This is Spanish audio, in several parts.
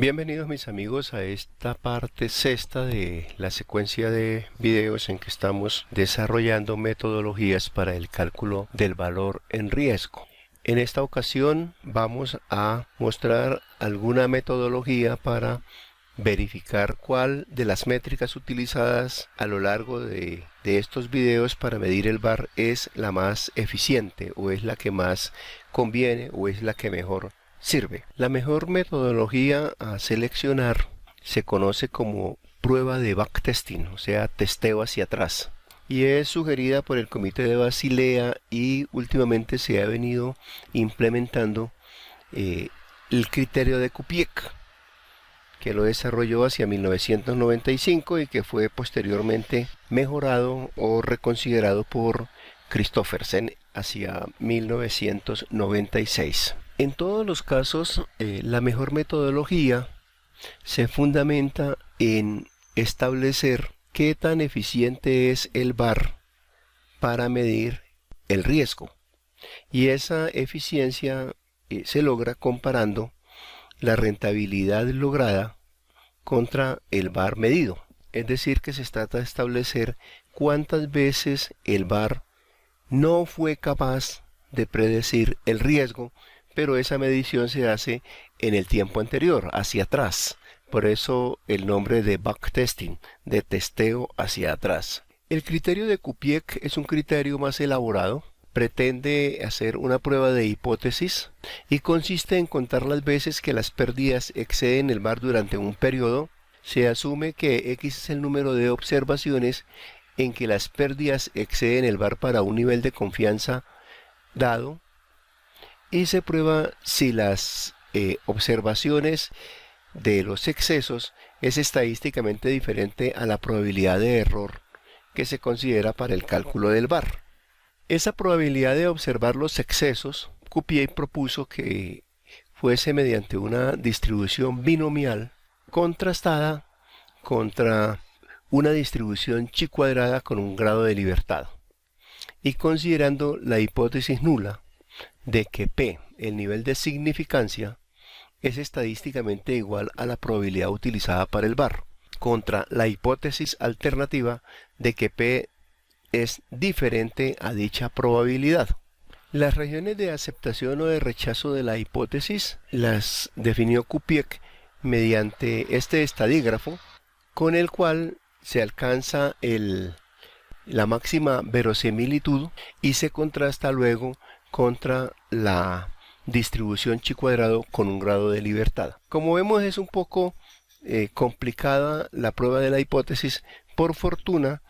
Bienvenidos mis amigos a esta parte sexta de la secuencia de videos en que estamos desarrollando metodologías para el cálculo del valor en riesgo. En esta ocasión vamos a mostrar alguna metodología para verificar cuál de las métricas utilizadas a lo largo de estos videos para medir el VAR es la más eficiente o es la que más conviene o es la que mejor sirve. La mejor metodología a seleccionar se conoce como prueba de backtesting, o sea, testeo hacia atrás, y es sugerida por el Comité de Basilea y últimamente se ha venido implementando el criterio de Kupiec, que lo desarrolló hacia 1995 y que fue posteriormente mejorado o reconsiderado por Christoffersen hacia 1996. En todos los casos, la mejor metodología se fundamenta en establecer qué tan eficiente es el VAR para medir el riesgo. Y esa eficiencia se logra comparando la rentabilidad lograda contra el VAR medido. Es decir, que se trata de establecer cuántas veces el VAR no fue capaz de predecir el riesgo, pero esa medición se hace en el tiempo anterior, hacia atrás. Por eso el nombre de backtesting, de testeo hacia atrás. El criterio de Kupiec es un criterio más elaborado. Pretende hacer una prueba de hipótesis y consiste en contar las veces que las pérdidas exceden el VAR durante un periodo. Se asume que X es el número de observaciones en que las pérdidas exceden el VAR para un nivel de confianza dado, y se prueba si las observaciones de los excesos es estadísticamente diferente a la probabilidad de error que se considera para el cálculo del VAR. Esa probabilidad de observar los excesos, Kupiec propuso que fuese mediante una distribución binomial contrastada contra una distribución chi cuadrada con un grado de libertad, y considerando la hipótesis nula de que P, el nivel de significancia, es estadísticamente igual a la probabilidad utilizada para el VAR, contra la hipótesis alternativa de que P es diferente a dicha probabilidad. Las regiones de aceptación o de rechazo de la hipótesis las definió Kupiec mediante este estadígrafo, con el cual se alcanza la máxima verosimilitud y se contrasta luego contra la distribución chi cuadrado con un grado de libertad. Como vemos, es un poco complicada la prueba de la hipótesis. Por fortuna,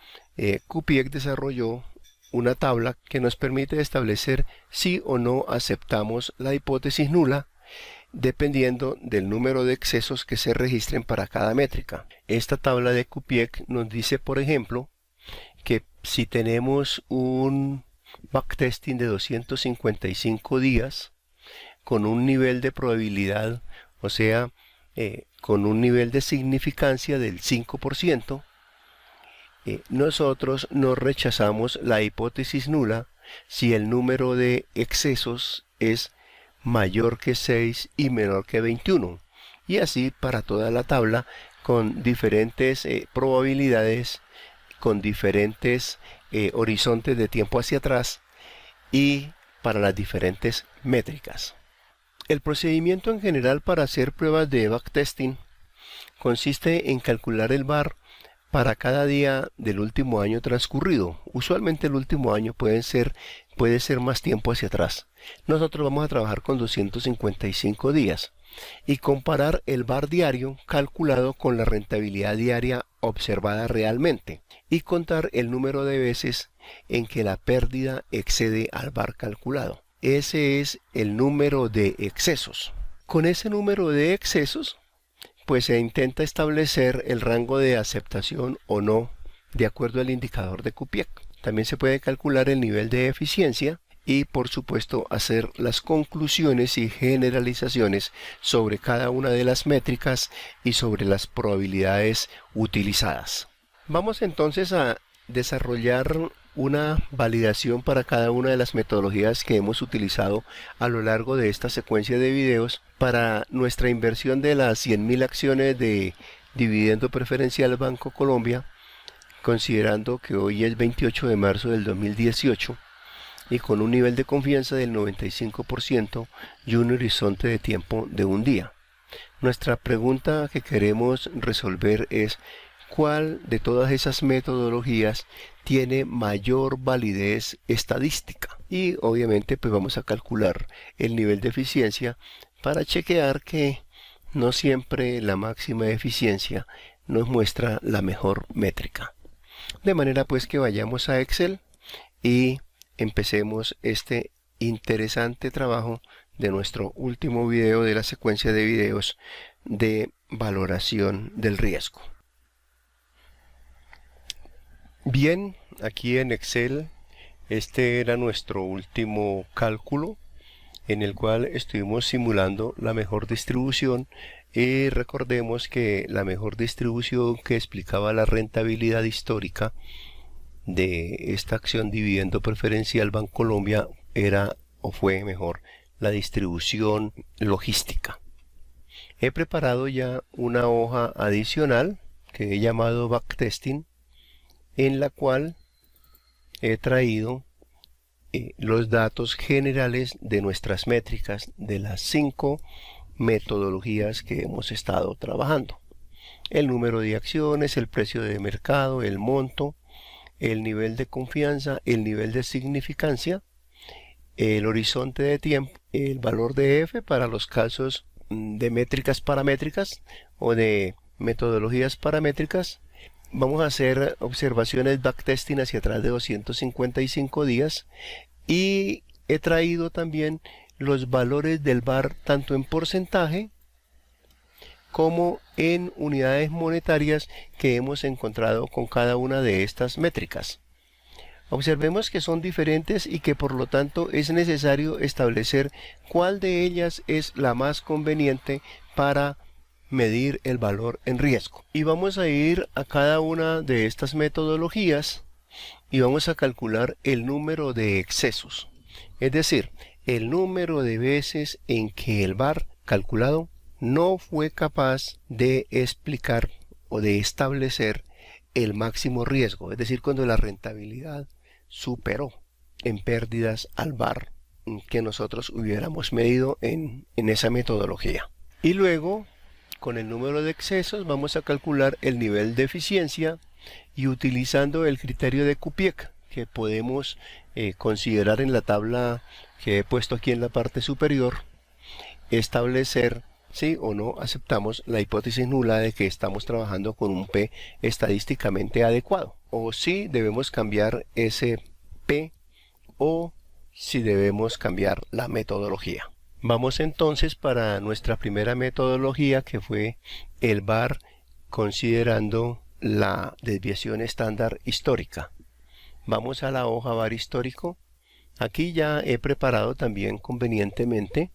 Kupiec desarrolló una tabla que nos permite establecer si o no aceptamos la hipótesis nula, dependiendo del número de excesos que se registren para cada métrica. Esta tabla de Kupiec nos dice, por ejemplo, que si tenemos un backtesting de 255 días con un nivel de probabilidad, o sea, con un nivel de significancia del 5%, nosotros no rechazamos la hipótesis nula si el número de excesos es mayor que 6 y menor que 21, y así para toda la tabla con diferentes probabilidades, con diferentes horizontes de tiempo hacia atrás y para las diferentes métricas. El procedimiento en general para hacer pruebas de backtesting consiste en calcular el VAR para cada día del último año transcurrido. Usualmente el último año puede ser más tiempo hacia atrás. Nosotros vamos a trabajar con 255 días y comparar el VAR diario calculado con la rentabilidad diaria observada realmente y contar el número de veces en que la pérdida excede al VAR calculado. Ese es el número de excesos. Con ese número de excesos, pues se intenta establecer el rango de aceptación o no de acuerdo al indicador de Kupiec. También se puede calcular el nivel de eficiencia y, por supuesto, hacer las conclusiones y generalizaciones sobre cada una de las métricas y sobre las probabilidades utilizadas. Vamos entonces a desarrollar una validación para cada una de las metodologías que hemos utilizado a lo largo de esta secuencia de videos para nuestra inversión de las 100.000 acciones de dividendo preferencial Banco Colombia, considerando que hoy es 28 de marzo del 2018 y con un nivel de confianza del 95% y un horizonte de tiempo de un día. Nuestra pregunta que queremos resolver es: ¿cuál de todas esas metodologías tiene mayor validez estadística? Y obviamente pues vamos a calcular el nivel de eficiencia para chequear que no siempre la máxima eficiencia nos muestra la mejor métrica. De manera pues que vayamos a Excel y empecemos este interesante trabajo de nuestro último video de la secuencia de videos de valoración del riesgo. Bien, aquí en Excel este era nuestro último cálculo en el cual estuvimos simulando la mejor distribución, y recordemos que la mejor distribución que explicaba la rentabilidad histórica de esta acción dividendo preferencial Bancolombia era o fue mejor la distribución logística. He preparado ya una hoja adicional que he llamado backtesting, en la cual he traído los datos generales de nuestras métricas de las 5 metodologías que hemos estado trabajando: el número de acciones, el precio de mercado, el monto, el nivel de confianza, el nivel de significancia, el horizonte de tiempo, el valor de F para los casos de métricas paramétricas o de metodologías paramétricas. Vamos a hacer observaciones backtesting hacia atrás de 255 días y he traído también los valores del VaR tanto en porcentaje como en unidades monetarias que hemos encontrado con cada una de estas métricas. Observemos que son diferentes y que por lo tanto es necesario establecer cuál de ellas es la más conveniente para medir el valor en riesgo. Y vamos a ir a cada una de estas metodologías y vamos a calcular el número de excesos, es decir, el número de veces en que el VaR calculado no fue capaz de explicar o de establecer el máximo riesgo, es decir, cuando la rentabilidad superó en pérdidas al VaR que nosotros hubiéramos medido en esa metodología. Y luego, con el número de excesos, vamos a calcular el nivel de eficiencia y utilizando el criterio de Kupiec, que podemos considerar en la tabla que he puesto aquí en la parte superior, establecer si o no aceptamos la hipótesis nula de que estamos trabajando con un P estadísticamente adecuado, o si debemos cambiar ese P o si debemos cambiar la metodología. Vamos entonces para nuestra primera metodología, que fue el VaR considerando la desviación estándar histórica. Vamos a la hoja VaR histórico. Aquí ya he preparado también convenientemente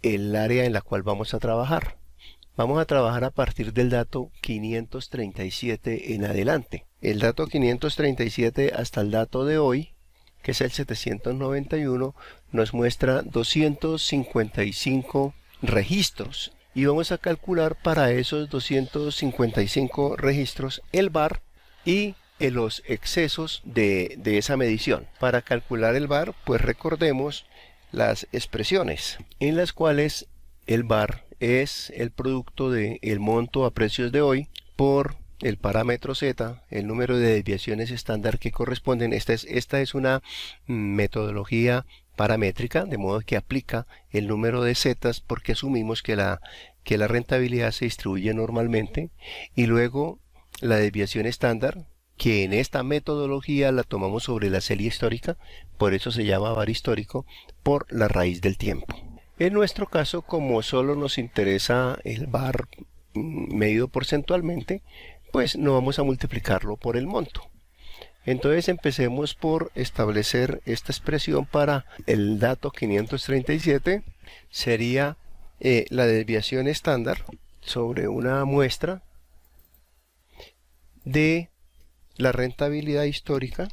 el área en la cual vamos a trabajar. Vamos a trabajar a partir del dato 537 en adelante. El dato 537 hasta el dato de hoy, que es el 791, nos muestra 255 registros. Y vamos a calcular para esos 255 registros el VaR y los excesos de esa medición. Para calcular el VaR, pues recordemos las expresiones en las cuales el VaR es el producto del monto a precios de hoy por el parámetro Z, el número de desviaciones estándar que corresponden. Esta es una metodología paramétrica, de modo que aplica el número de zetas porque asumimos que la rentabilidad se distribuye normalmente, y luego la desviación estándar, que en esta metodología la tomamos sobre la serie histórica, por eso se llama VaR histórico, por la raíz del tiempo. En nuestro caso, como solo nos interesa el VaR medido porcentualmente, pues no vamos a multiplicarlo por el monto. Entonces empecemos por establecer esta expresión para el dato 537. Sería la desviación estándar sobre una muestra de la rentabilidad histórica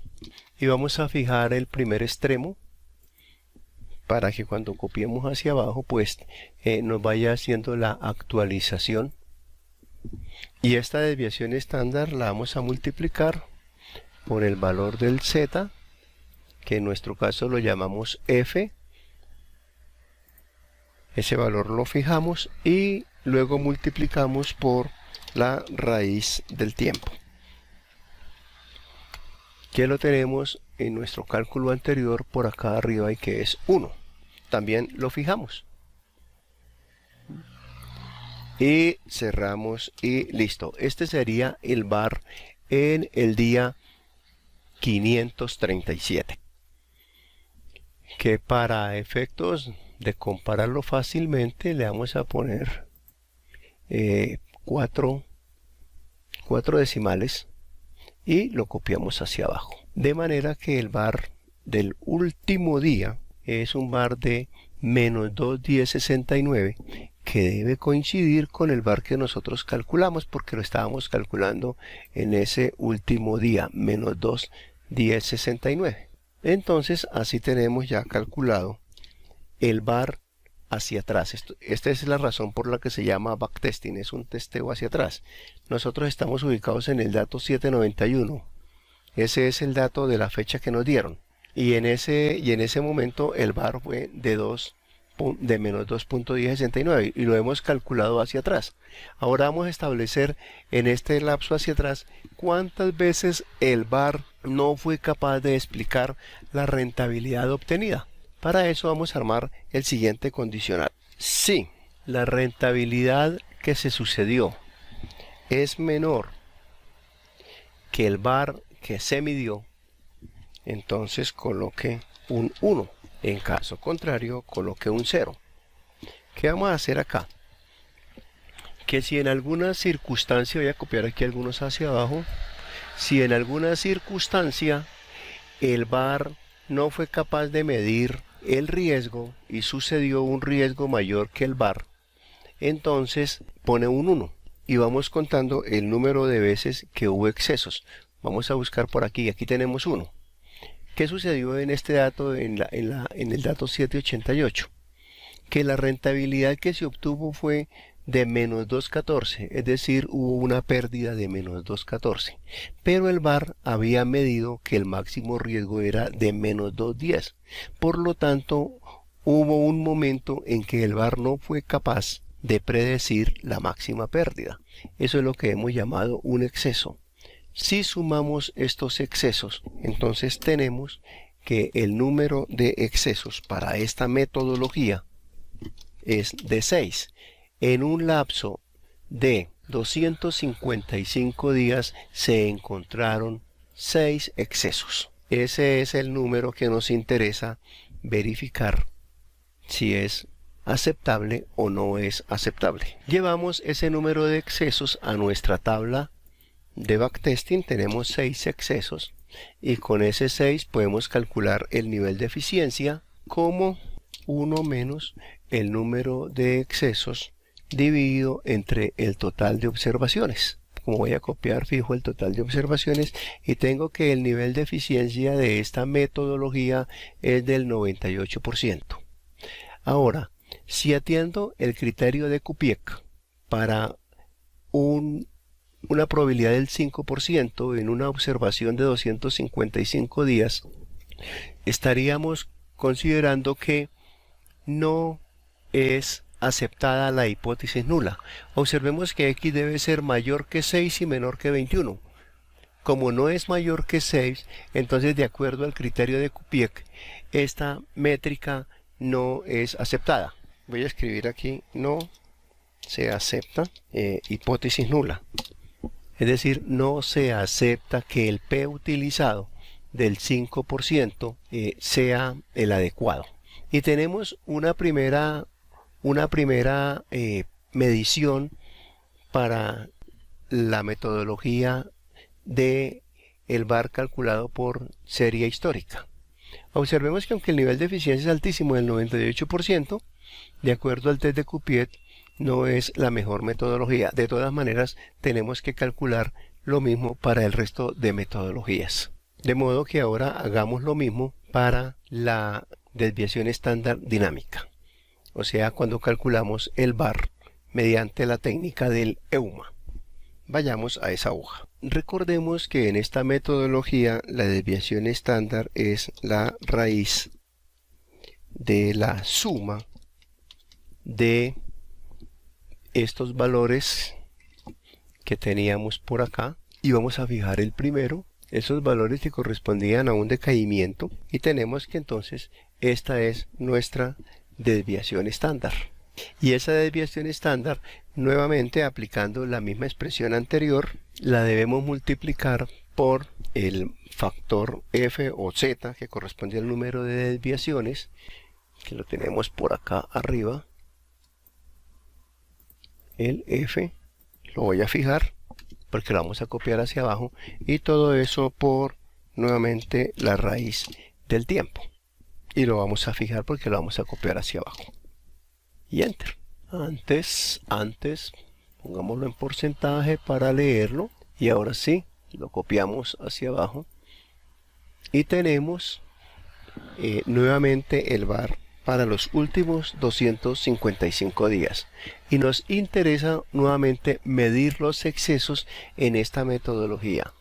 y vamos a fijar el primer extremo para que cuando copiemos hacia abajo pues nos vaya haciendo la actualización, y esta desviación estándar la vamos a multiplicar por el valor del z, que en nuestro caso lo llamamos f. Ese valor lo fijamos y luego multiplicamos por la raíz del tiempo, que lo tenemos en nuestro cálculo anterior por acá arriba, y que es 1. También lo fijamos y cerramos y listo. Este sería el bar en el día 537, que para efectos de compararlo fácilmente le vamos a poner 4 decimales y lo copiamos hacia abajo, de manera que el bar del último día es un bar de menos 2,1069, que debe coincidir con el bar que nosotros calculamos, porque lo estábamos calculando en ese último día, menos 2,1069. Entonces así tenemos ya calculado el bar hacia atrás. Esta es la razón por la que se llama backtesting, es un testeo hacia atrás. Nosotros estamos ubicados en el dato 791. Ese es el dato de la fecha que nos dieron. Y en ese momento el bar fue de menos 2,1069 y lo hemos calculado hacia atrás. Ahora vamos a establecer en este lapso hacia atrás cuántas veces el bar no fue capaz de explicar la rentabilidad obtenida. Para eso vamos a armar el siguiente condicional. Si la rentabilidad que se sucedió es menor que el bar que se midió, entonces coloque un 1. En caso contrario, coloque un 0. ¿Qué vamos a hacer acá? Que si en alguna circunstancia, voy a copiar aquí algunos hacia abajo, si en alguna circunstancia el bar no fue capaz de medir el riesgo y sucedió un riesgo mayor que el bar, entonces pone un 1 y vamos contando el número de veces que hubo excesos. Vamos a buscar por aquí, aquí tenemos 1. ¿Qué sucedió en este dato, en el dato 788? Que la rentabilidad que se obtuvo fue de menos 2,14, es decir, hubo una pérdida de menos 2,14, pero el bar había medido que el máximo riesgo era de menos 2,10, por lo tanto hubo un momento en que el bar no fue capaz de predecir la máxima pérdida. Eso es lo que hemos llamado un exceso. Si sumamos estos excesos, entonces tenemos que el número de excesos para esta metodología es de 6. En un lapso de 255 días se encontraron 6 excesos. Ese es el número que nos interesa verificar si es aceptable o no es aceptable. Llevamos ese número de excesos a nuestra tabla de backtesting. Tenemos 6 excesos y con ese 6 podemos calcular el nivel de eficiencia como 1 menos el número de excesos dividido entre el total de observaciones. Como voy a copiar, fijo el total de observaciones y tengo que el nivel de eficiencia de esta metodología es del 98%. Ahora, si atiendo el criterio de Kupiec para una probabilidad del 5% en una observación de 255 días, estaríamos considerando que no es aceptada la hipótesis nula. Observemos que x debe ser mayor que 6 y menor que 21. Como no es mayor que 6, entonces de acuerdo al criterio de Kupiec, esta métrica no es aceptada. Voy a escribir aquí: no se acepta hipótesis nula. Es decir, no se acepta que el P utilizado del 5% sea el adecuado. Y tenemos una primera medición para la metodología de el bar calculado por serie histórica. Observemos que aunque el nivel de eficiencia es altísimo, del 98%, de acuerdo al test de Kupiec, no es la mejor metodología. De todas maneras, tenemos que calcular lo mismo para el resto de metodologías. De modo que ahora hagamos lo mismo para la desviación estándar dinámica, o sea, cuando calculamos el VAR mediante la técnica del EUMA. Vayamos a esa hoja. Recordemos que en esta metodología la desviación estándar es la raíz de la suma de estos valores que teníamos por acá, y vamos a fijar el primero, esos valores que correspondían a un decaimiento, y tenemos que entonces esta es nuestra desviación estándar. Y esa desviación estándar, nuevamente aplicando la misma expresión anterior, la debemos multiplicar por el factor f o z, que corresponde al número de desviaciones, que lo tenemos por acá arriba. El f lo voy a fijar porque lo vamos a copiar hacia abajo, y todo eso por nuevamente la raíz del tiempo, y lo vamos a fijar porque lo vamos a copiar hacia abajo, y enter. Antes pongámoslo en porcentaje para leerlo, y ahora sí lo copiamos hacia abajo y tenemos nuevamente el VAR para los últimos 255 días, y nos interesa nuevamente medir los excesos en esta metodología,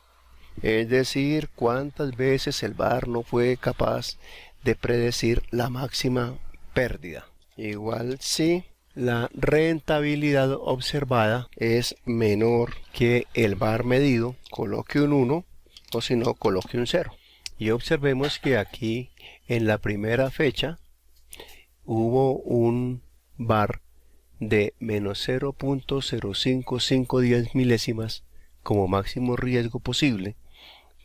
es decir, cuántas veces el VAR no fue capaz de predecir la máxima pérdida. Igual si la rentabilidad observada es menor que el VAR medido, coloque un 1, o si no, coloque un 0. Y observemos que aquí en la primera fecha hubo un VAR de menos 0.0510 milésimas como máximo riesgo posible,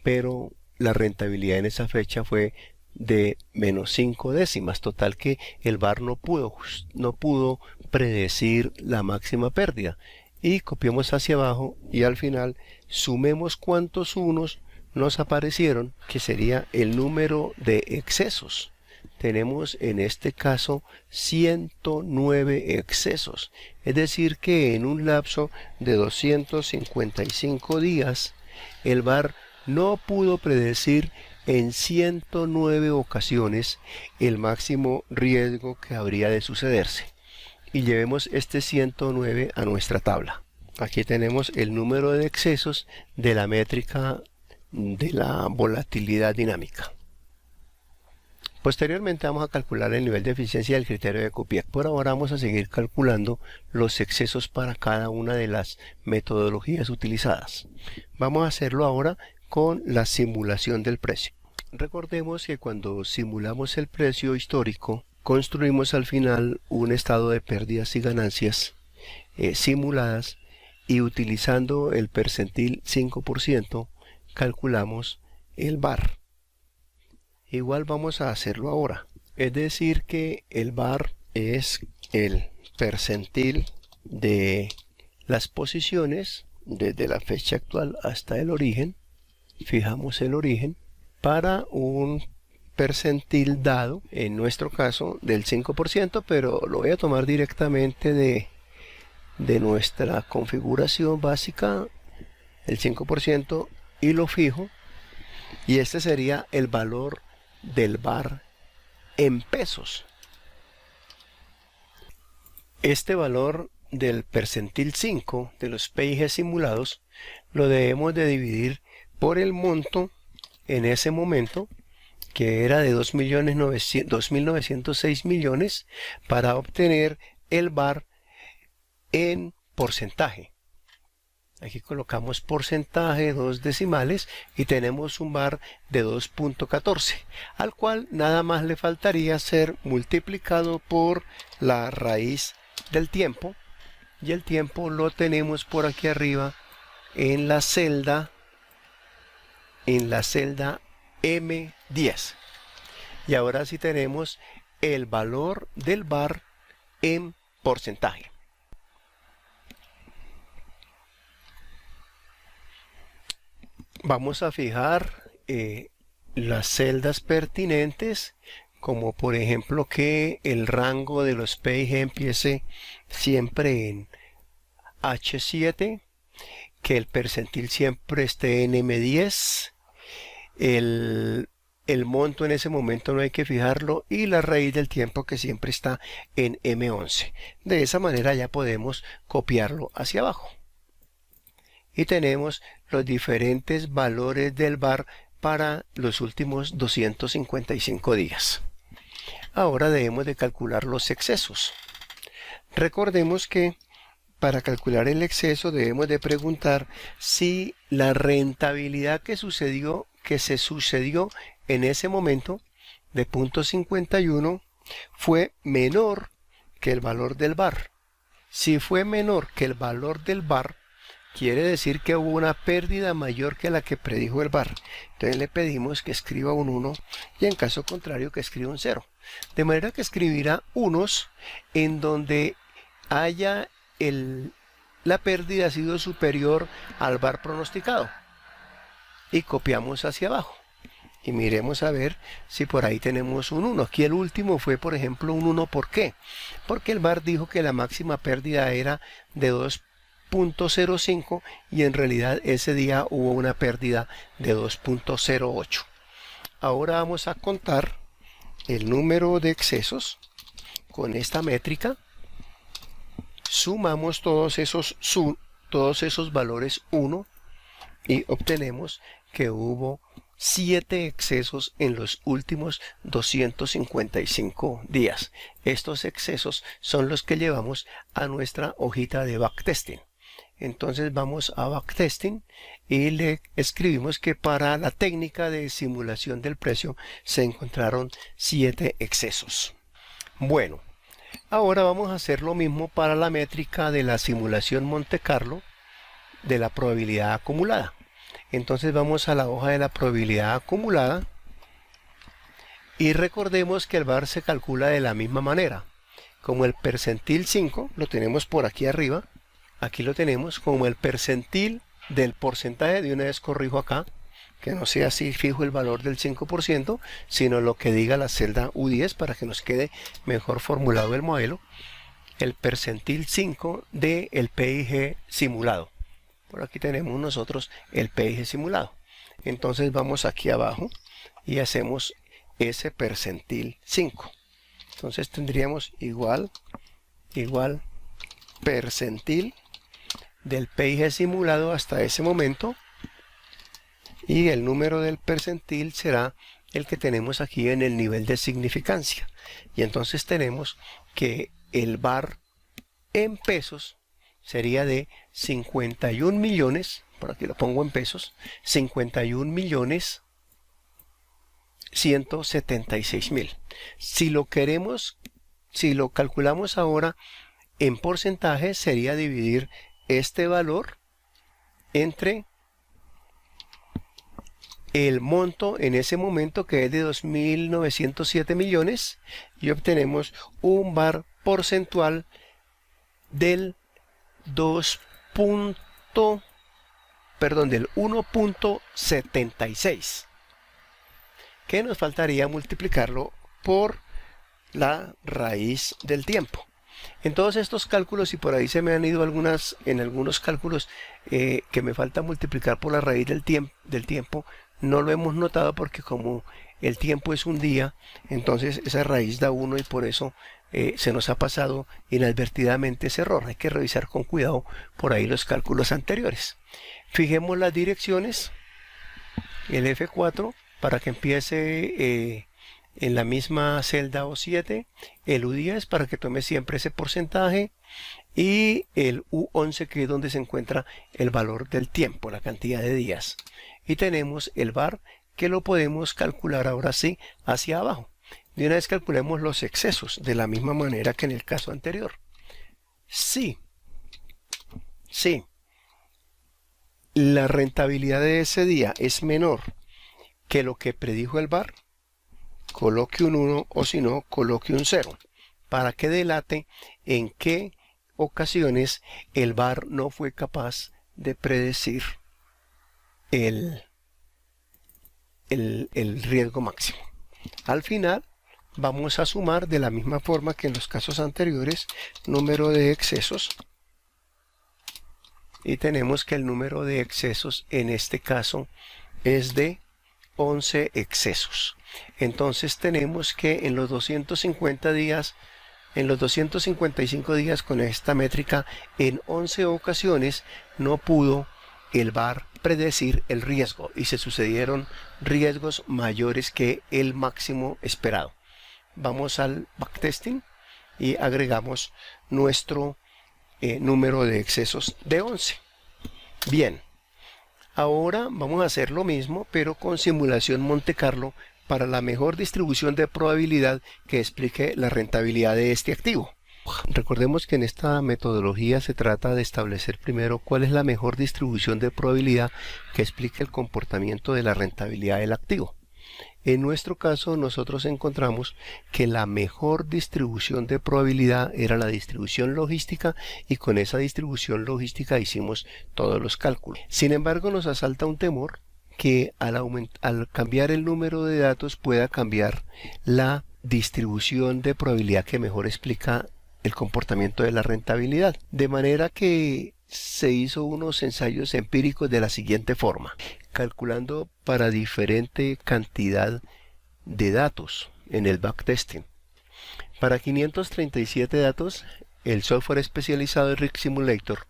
pero la rentabilidad en esa fecha fue de menos 5 décimas, total que el VAR no pudo predecir la máxima pérdida. Y copiamos hacia abajo y al final sumemos cuántos unos nos aparecieron, que sería el número de excesos. Tenemos en este caso 109 excesos, es decir que en un lapso de 255 días el VAR no pudo predecir en 109 ocasiones el máximo riesgo que habría de sucederse. Y llevemos este 109 a nuestra tabla. Aquí tenemos el número de excesos de la métrica de la volatilidad dinámica. Posteriormente vamos a calcular el nivel de eficiencia del criterio de Kupiec. Por ahora vamos a seguir calculando los excesos para cada una de las metodologías utilizadas. Vamos a hacerlo ahora con la simulación del precio. Recordemos que cuando simulamos el precio histórico, construimos al final un estado de pérdidas y ganancias simuladas, y utilizando el percentil 5% calculamos el VAR. Igual vamos a hacerlo ahora, es decir que el VAR es el percentil de las posiciones desde la fecha actual hasta el origen. Fijamos el origen para un percentil dado, en nuestro caso del 5%, pero lo voy a tomar directamente de nuestra configuración básica, el 5%, y lo fijo, y este sería el valor del VAR en pesos. Este valor del percentil 5 de los PIG simulados lo debemos de dividir por el monto en ese momento, que era de 2.906 millones, para obtener el VAR en porcentaje. Aquí colocamos porcentaje, 2 decimales, y tenemos un VAR de 2.14, al cual nada más le faltaría ser multiplicado por la raíz del tiempo, y el tiempo lo tenemos por aquí arriba en la celda M10. Y ahora sí tenemos el valor del VAR en porcentaje. Vamos a fijar las celdas pertinentes, como por ejemplo que el rango de los PIG empiece siempre en H7, que el percentil siempre esté en M10, el monto en ese momento no hay que fijarlo y la raíz del tiempo que siempre está en M11. De esa manera ya podemos copiarlo hacia abajo. Y tenemos los diferentes valores del VAR para los últimos 255 días. Ahora debemos de calcular los excesos. Recordemos que para calcular el exceso debemos de preguntar si la rentabilidad que se sucedió en ese momento de 0.51 fue menor que el valor del VAR. Si fue menor que el valor del VAR, quiere decir que hubo una pérdida mayor que la que predijo el VAR. Entonces le pedimos que escriba un 1 y en caso contrario que escriba un 0. De manera que escribirá unos en donde haya la pérdida ha sido superior al VAR pronosticado. Y copiamos hacia abajo. Y miremos a ver si por ahí tenemos un 1. Aquí el último fue, por ejemplo, un 1. ¿Por qué? Porque el VAR dijo que la máxima pérdida era de 2.05 y en realidad ese día hubo una pérdida de 2.08. Ahora vamos a contar el número de excesos con esta métrica. Sumamos todos esos valores 1 y obtenemos que hubo 7 excesos en los últimos 255 días. Estos excesos son los que llevamos a nuestra hojita de backtesting. Entonces vamos a backtesting y le escribimos que para la técnica de simulación del precio se encontraron 7 excesos. Bueno, ahora vamos a hacer lo mismo para la métrica de la simulación Monte Carlo de la probabilidad acumulada. Entonces vamos a la hoja de la probabilidad acumulada y recordemos que el VAR se calcula de la misma manera. Como el percentil 5, lo tenemos por aquí arriba, aquí lo tenemos como el percentil del porcentaje, de una vez corrijo acá, que no sea así fijo el valor del 5%, sino lo que diga la celda U10 para que nos quede mejor formulado el modelo, el percentil 5 del PIG simulado. Por aquí tenemos nosotros el PIG simulado. Entonces vamos aquí abajo y hacemos ese percentil 5. Entonces tendríamos igual percentil del PIG simulado hasta ese momento. Y el número del percentil será el que tenemos aquí en el nivel de significancia. Y entonces tenemos que el VAR en pesos sería de 51 millones, por aquí lo pongo en pesos, 51 millones 176 mil. Si lo calculamos ahora en porcentaje, sería dividir este valor entre el monto en ese momento, que es de 2.907 millones, y obtenemos un VAR porcentual del 1.76, que nos faltaría multiplicarlo por la raíz del tiempo. En todos estos cálculos, y por ahí se me han ido en algunos cálculos que me falta multiplicar por la raíz del tiempo, no lo hemos notado porque como el tiempo es un día, entonces esa raíz da 1 y por eso se nos ha pasado inadvertidamente ese error. Hay que revisar con cuidado por ahí los cálculos anteriores. Fijemos las direcciones, el F4 para que empiece en la misma celda O7, el U10 para que tome siempre ese porcentaje y el U11 que es donde se encuentra el valor del tiempo, la cantidad de días. Y tenemos el VAR que lo podemos calcular ahora sí hacia abajo. De una vez calculemos los excesos de la misma manera que en el caso anterior. Sí, la rentabilidad de ese día es menor que lo que predijo el VAR, coloque un 1 o si no, coloque un 0, para que delate en qué ocasiones el VAR no fue capaz de predecir el riesgo máximo. Al final vamos a sumar de la misma forma que en los casos anteriores número de excesos y tenemos que el número de excesos en este caso es de 11 excesos. Entonces tenemos que en los 250 días, en los 255 días con esta métrica, en 11 ocasiones no pudo el VAR predecir el riesgo y se sucedieron riesgos mayores que el máximo esperado. Vamos al backtesting y agregamos nuestro número de excesos de 11. Bien, ahora vamos a hacer lo mismo pero con simulación Monte Carlo para la mejor distribución de probabilidad que explique la rentabilidad de este activo. Recordemos que en esta metodología se trata de establecer primero cuál es la mejor distribución de probabilidad que explique el comportamiento de la rentabilidad del activo. En nuestro caso nosotros encontramos que la mejor distribución de probabilidad era la distribución logística y con esa distribución logística hicimos todos los cálculos. Sin embargo nos asalta un temor que al cambiar el número de datos pueda cambiar la distribución de probabilidad que mejor explica el comportamiento de la rentabilidad. De manera que se hizo unos ensayos empíricos de la siguiente forma, calculando para diferente cantidad de datos en el backtesting. Para 537 datos, el software especializado de Rig Simulator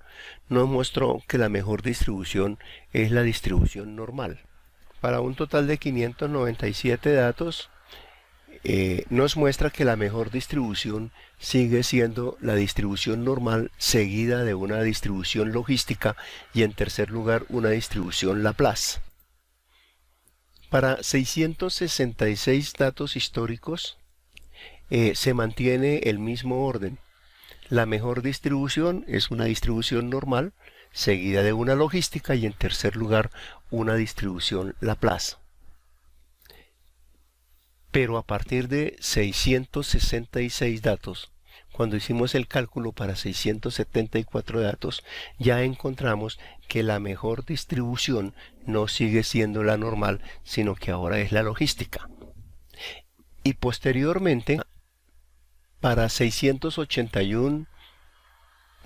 nos mostró que la mejor distribución es la distribución normal. Para un total de 597 datos, nos muestra que la mejor distribución sigue siendo la distribución normal seguida de una distribución logística y en tercer lugar una distribución Laplace. Para 666 datos históricos se mantiene el mismo orden. La mejor distribución es una distribución normal seguida de una logística y en tercer lugar una distribución Laplace. Pero a partir de 666 datos, cuando hicimos el cálculo para 674 datos, ya encontramos que la mejor distribución no sigue siendo la normal, sino que ahora es la logística. Y posteriormente, para 681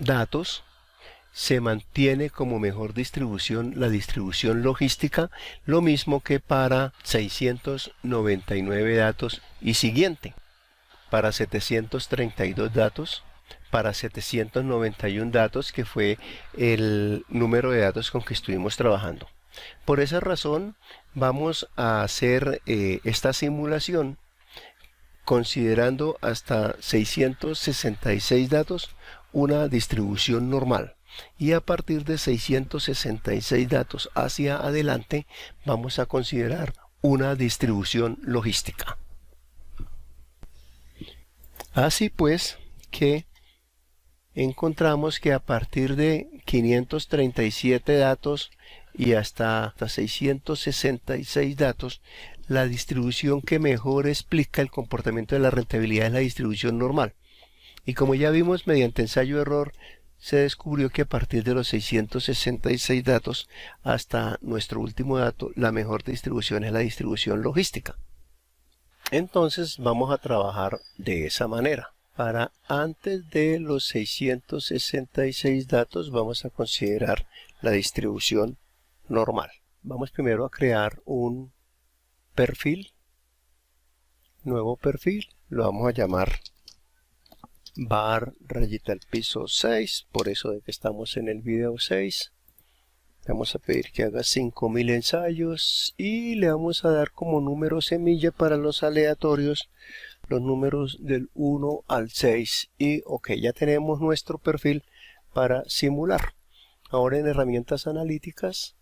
datos, se mantiene como mejor distribución la distribución logística, lo mismo que para 699 datos y siguiente. Para 732 datos, para 791 datos, que fue el número de datos con que estuvimos trabajando. Por esa razón, vamos a hacer esta simulación considerando hasta 666 datos una distribución normal. Y a partir de 666 datos hacia adelante vamos a considerar una distribución logística. Así pues que encontramos que a partir de 537 datos y hasta 666 datos, la distribución que mejor explica el comportamiento de la rentabilidad es la distribución normal. Y como ya vimos mediante ensayo-error, se descubrió que a partir de los 666 datos hasta nuestro último dato, la mejor distribución es la distribución logística. Entonces vamos a trabajar de esa manera. Para antes de los 666 datos vamos a considerar la distribución normal. Vamos primero a crear un perfil, nuevo perfil, lo vamos a llamar var rayita al piso 6, por eso de que estamos en el video 6. Le vamos a pedir que haga 5000 ensayos y le vamos a dar como número semilla para los aleatorios los números del 1 al 6 y ok, ya tenemos nuestro perfil para simular. Ahora en herramientas analíticas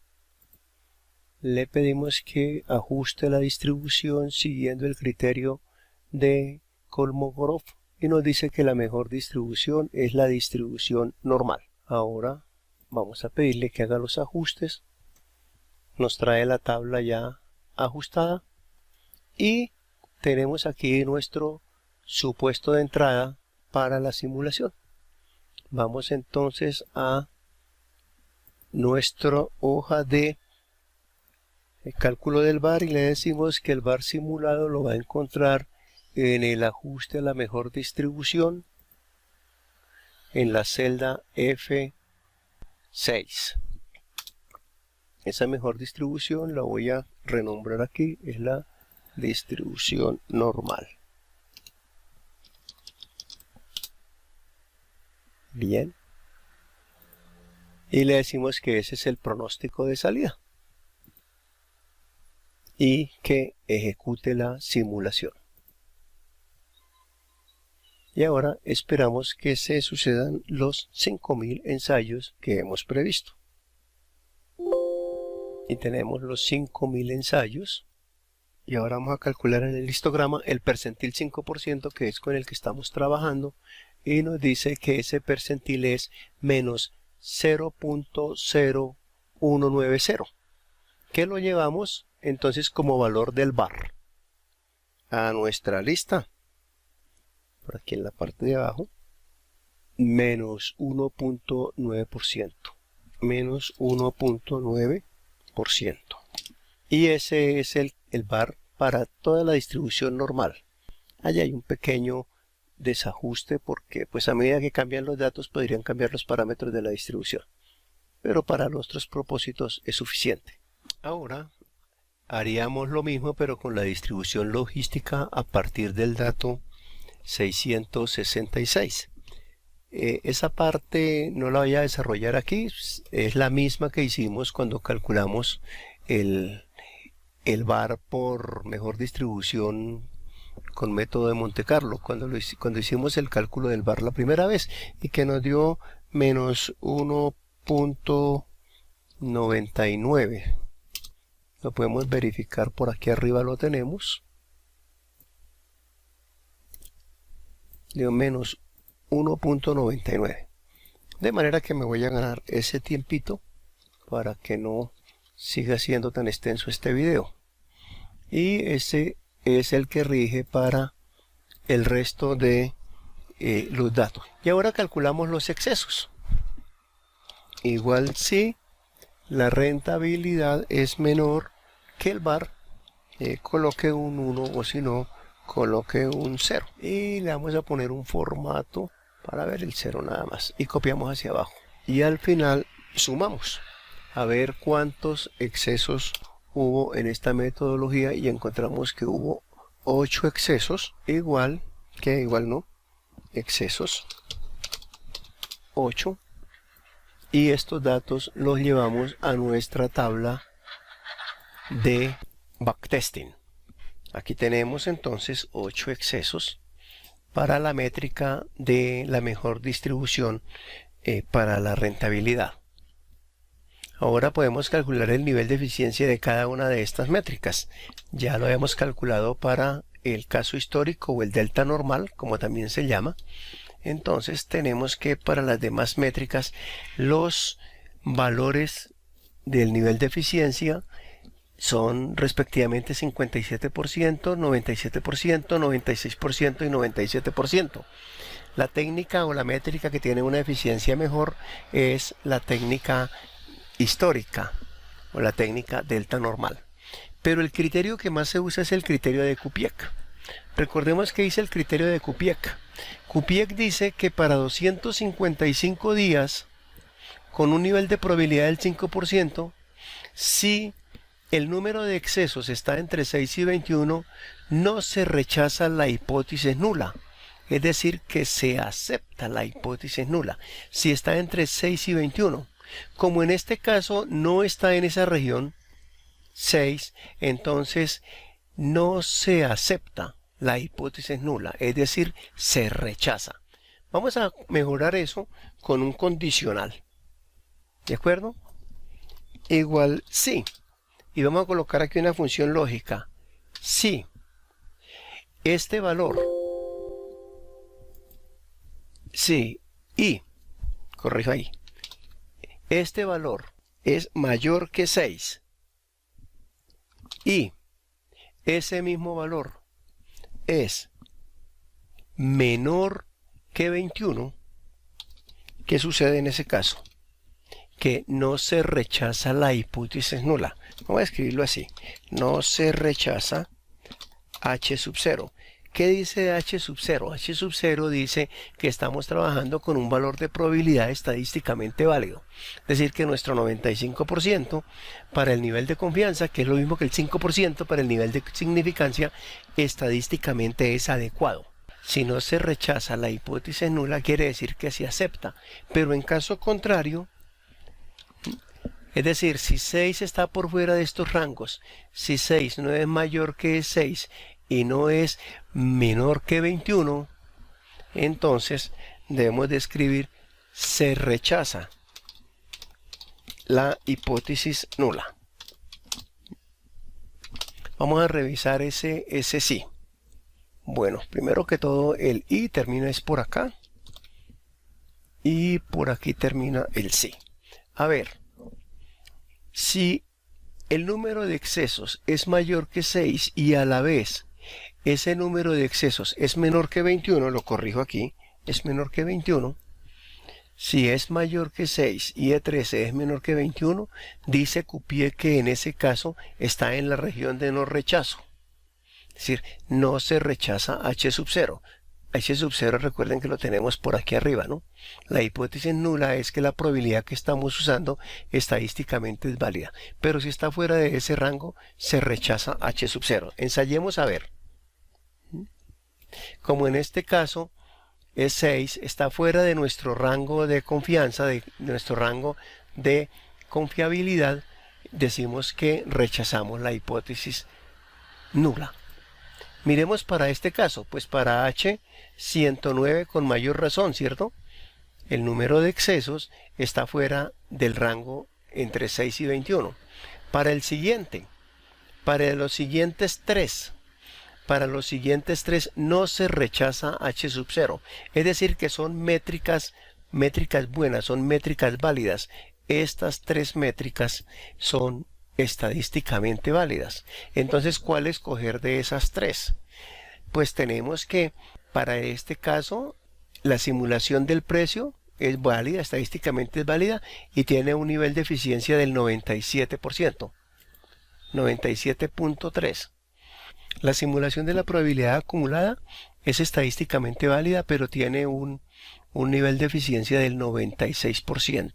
le pedimos que ajuste la distribución siguiendo el criterio de Kolmogorov y nos dice que la mejor distribución es la distribución normal. Ahora vamos a pedirle que haga los ajustes. Nos trae la tabla ya ajustada y tenemos aquí nuestro supuesto de entrada para la simulación. Vamos entonces a nuestra hoja de cálculo del VAR y le decimos que el VAR simulado lo va a encontrar en el ajuste a la mejor distribución en la celda F6. Esa mejor distribución la voy a renombrar aquí, es la distribución normal. Bien. Y le decimos que ese es el pronóstico de salida. Y que ejecute la simulación. Y ahora esperamos que se sucedan los 5000 ensayos que hemos previsto. Y tenemos los 5000 ensayos. Y ahora vamos a calcular en el histograma el percentil 5%, que es con el que estamos trabajando. Y nos dice que ese percentil es menos 0.0190. Que lo llevamos entonces como valor del bar a nuestra lista. Por aquí en la parte de abajo. Menos 1.9%. Menos 1.9%. Y ese es el bar para toda la distribución normal. Allá hay un pequeño desajuste porque pues a medida que cambian los datos podrían cambiar los parámetros de la distribución. Pero para nuestros propósitos es suficiente. Ahora haríamos lo mismo pero con la distribución logística a partir del dato 666. Esa parte no la voy a desarrollar aquí, es la misma que hicimos cuando calculamos el bar por mejor distribución con método de Monte Carlo, cuando hicimos el cálculo del bar la primera vez y que nos dio menos 1.99. Lo podemos verificar por aquí arriba, lo tenemos. Dio menos 1.99. De manera que me voy a ganar ese tiempito para que no siga siendo tan extenso este video. Y ese es el que rige para el resto de los datos. Y ahora calculamos los excesos. Igual si la rentabilidad es menor que el bar, coloque un 1 o si no, coloque un 0. Y le vamos a poner un formato para ver el 0 nada más. Y copiamos hacia abajo. Y al final sumamos. A ver cuántos excesos hubo en esta metodología y encontramos que hubo 8 excesos, igual no, excesos 8, y estos datos los llevamos a nuestra tabla de backtesting. Aquí tenemos entonces 8 excesos para la métrica de la mejor distribución para la rentabilidad. Ahora podemos calcular el nivel de eficiencia de cada una de estas métricas. Ya lo habíamos calculado para el caso histórico o el delta normal, como también se llama. Entonces tenemos que para las demás métricas los valores del nivel de eficiencia son respectivamente 57%, 97%, 96% y 97%. La técnica o la métrica que tiene una eficiencia mejor es la técnica histórica o la técnica delta normal, pero el criterio que más se usa es el criterio de Kupiec. Recordemos que dice el criterio de Kupiec. Kupiec dice que para 255 días con un nivel de probabilidad del 5%, si el número de excesos está entre 6 y 21, no se rechaza la hipótesis nula. Es decir, que se acepta la hipótesis nula si está entre 6 y 21. Como en este caso no está en esa región 6, entonces no se acepta la hipótesis nula, es decir, se rechaza. Vamos a mejorar eso con un condicional. ¿De acuerdo? Igual sí. Y vamos a colocar aquí una función lógica. Si este valor, sí, y, corrijo ahí, este valor es mayor que 6 y ese mismo valor es menor que 21, ¿qué sucede en ese caso? Que no se rechaza la hipótesis nula. Vamos a escribirlo así. No se rechaza H sub 0. ¿Qué dice H sub 0? H sub 0 dice que estamos trabajando con un valor de probabilidad estadísticamente válido. Es decir, que nuestro 95% para el nivel de confianza, que es lo mismo que el 5% para el nivel de significancia, estadísticamente es adecuado. Si no se rechaza la hipótesis nula, quiere decir que se acepta. Pero en caso contrario, es decir, si 6 está por fuera de estos rangos, si 6 no es mayor que 6 y no es menor que 21, entonces debemos de escribir se rechaza la hipótesis nula. Vamos a revisar ese sí. Bueno, primero que todo el i termina es por acá y por aquí termina el sí. A ver, si el número de excesos es mayor que 6 y a la vez ese número de excesos es menor que 21, lo corrijo aquí, es menor que 21. Si es mayor que 6 y E13 es menor que 21, dice Cupier que en ese caso está en la región de no rechazo. Es decir, no se rechaza H sub 0. H sub 0 recuerden que lo tenemos por aquí arriba, ¿no? La hipótesis nula es que la probabilidad que estamos usando estadísticamente es válida. Pero si está fuera de ese rango, se rechaza H sub 0. Ensayemos a ver. Como en este caso es 6, está fuera de nuestro rango de confianza, de nuestro rango de confiabilidad, decimos que rechazamos la hipótesis nula. Miremos para este caso, pues para H 109 con mayor razón, ¿cierto? El número de excesos está fuera del rango entre 6 y 21. Para el siguiente, para los siguientes tres no se rechaza H sub 0. Es decir, que son métricas buenas, son métricas válidas. Estas tres métricas son estadísticamente válidas. Entonces, ¿cuál escoger de esas tres? Pues tenemos que, para este caso, la simulación del precio es válida, estadísticamente es válida y tiene un nivel de eficiencia del 97%, 97.3. La simulación de la probabilidad acumulada es estadísticamente válida, pero tiene un nivel de eficiencia del 96%.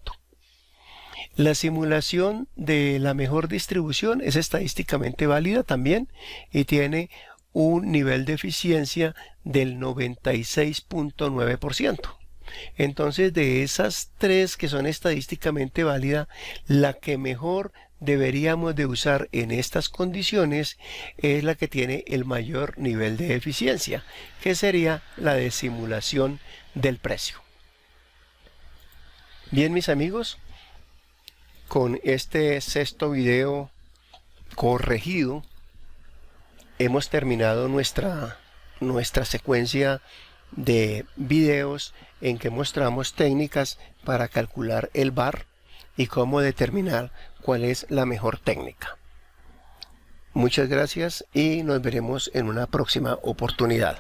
La simulación de la mejor distribución es estadísticamente válida también y tiene un nivel de eficiencia del 96.9%. Entonces, de esas tres que son estadísticamente válidas, la que mejor deberíamos de usar en estas condiciones es la que tiene el mayor nivel de eficiencia, que sería la de simulación del precio. Bien, mis amigos, con este sexto video corregido hemos terminado nuestra secuencia de videos en que mostramos técnicas para calcular el VAR y cómo determinar cuál es la mejor técnica. Muchas gracias y nos veremos en una próxima oportunidad.